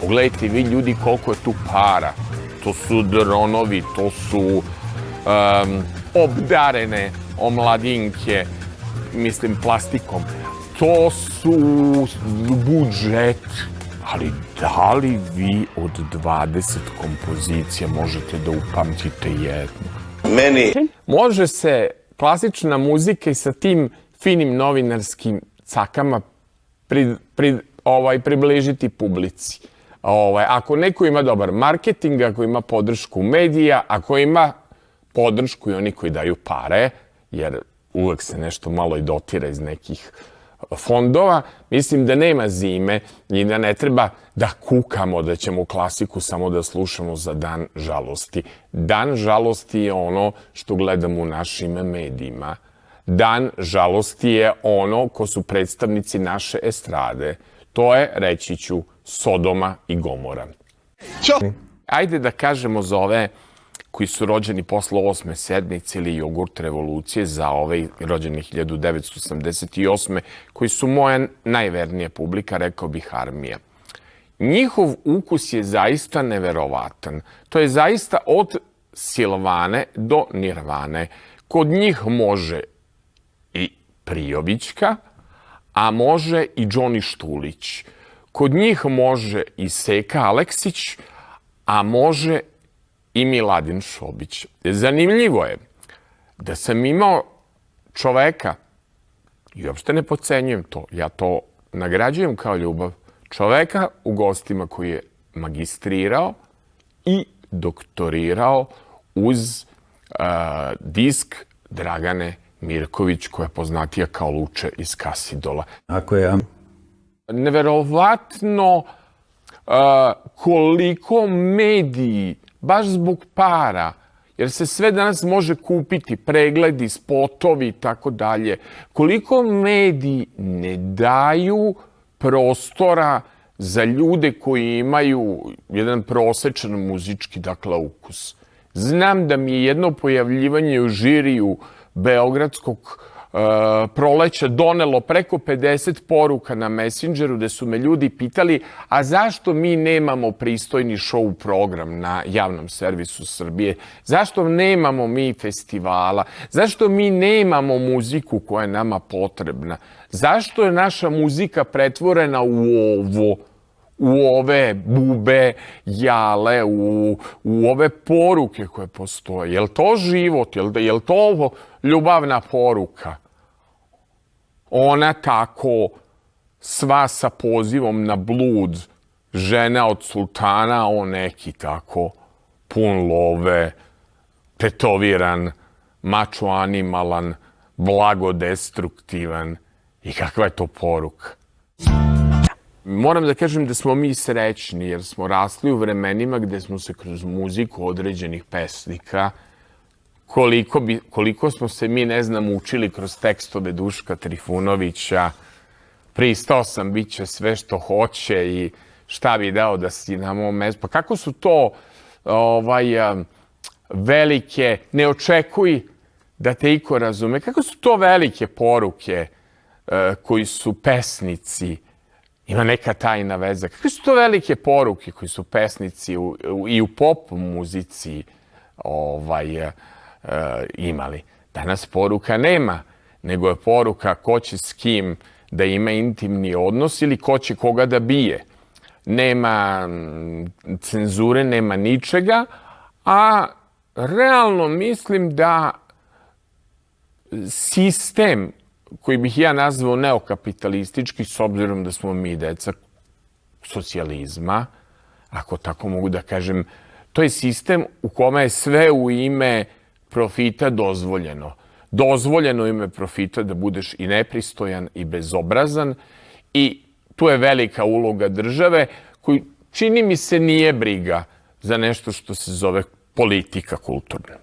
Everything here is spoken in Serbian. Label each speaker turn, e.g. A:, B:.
A: Pogledajte vi ljudi koliko je tu para. To su dronovi, to su obdarene omladinke, mislim plastikom. To su budžet. Ali da li vi od 20 kompozicija možete da upamtite jednu? Može se klasična muzika i sa tim finim novinarskim cakama približiti publici. Ako neko ima dobar marketing, ako ima podršku medija, ako ima podršku i oni koji daju pare, jer uvek se nešto malo i dotira iz nekih fondova, mislim da nema zime i da ne treba da kukamo da ćemo klasiku samo da slušamo za Dan žalosti. Dan žalosti je ono što gledamo u našim medijima. Dan žalosti je ono ko su predstavnici naše estrade. To je, reći ću, Sodoma i Gomora. Ajde da kažemo za ove koji su rođeni posle 8. sedmice ili jogurt revolucije, za ove rođeni 1988. koji su moja najvernija publika, rekao bih armija. Njihov ukus je zaista neverovatan. To je zaista od Silvane do Nirvane. Kod njih može i Prijovićka, a može i Džoni Štulić. Kod njih može i Seka Aleksić, a može i Miladin Šobić. Zanimljivo je da sam imao čoveka, i uopšte ne podcenjujem to, ja to nagrađujem kao ljubav, čoveka u gostima koji je magistrirao i doktorirao uz disk Dragane Mirković, koja je poznatija kao Luče iz Kasidola.
B: Ako je
A: neverovatno koliko mediji, baš zbog para, jer se sve danas može kupiti, pregledi, spotovi i tako dalje, koliko mediji ne daju prostora za ljude koji imaju jedan prosečan muzički, dakle, ukus. Znam da mi je jedno pojavljivanje u žiriju Beogradskog proleća donelo preko 50 poruka na Messengeru gde su me ljudi pitali a zašto mi nemamo pristojni show program na javnom servisu Srbije, zašto nemamo mi festivala, zašto mi nemamo muziku koja je nama potrebna, zašto je naša muzika pretvorena u ovo, u ove bube, jale, u ove poruke koje postoje. Je li to život? Je li to ovo ljubavna poruka? Ona tako, sva sa pozivom na blud, žena od sultana, on neki tako pun love, tetoviran, mačo animalan, blagodestruktivan. I kakva je to poruka? Moram da kažem da smo mi srećni jer smo rasli u vremenima gde smo se kroz muziku određenih pesnika, koliko smo se mi, ne znam, učili kroz tekstove Duška Trifunovića, pristao sam, bit će sve što hoće i šta bi dao da si na mom mestu. Pa kako su to velike, ne očekuj da te iko razume, kako su to velike poruke koji su pesnici, ima neka tajna veza. Kakve su to velike poruke koji su pesnici i u pop muzici imali? Danas poruka nema, nego je poruka ko će s kim da ima intimni odnos ili ko će koga da bije. Nema cenzure, nema ničega, a realno mislim da sistem koji bih ja nazvao neokapitalistički, s obzirom da smo mi deca socijalizma, ako tako mogu da kažem, to je sistem u kome je sve u ime profita dozvoljeno. Dozvoljeno u ime profita da budeš i nepristojan i bezobrazan i tu je velika uloga države koju, čini mi se, nije briga za nešto što se zove politika kulturna.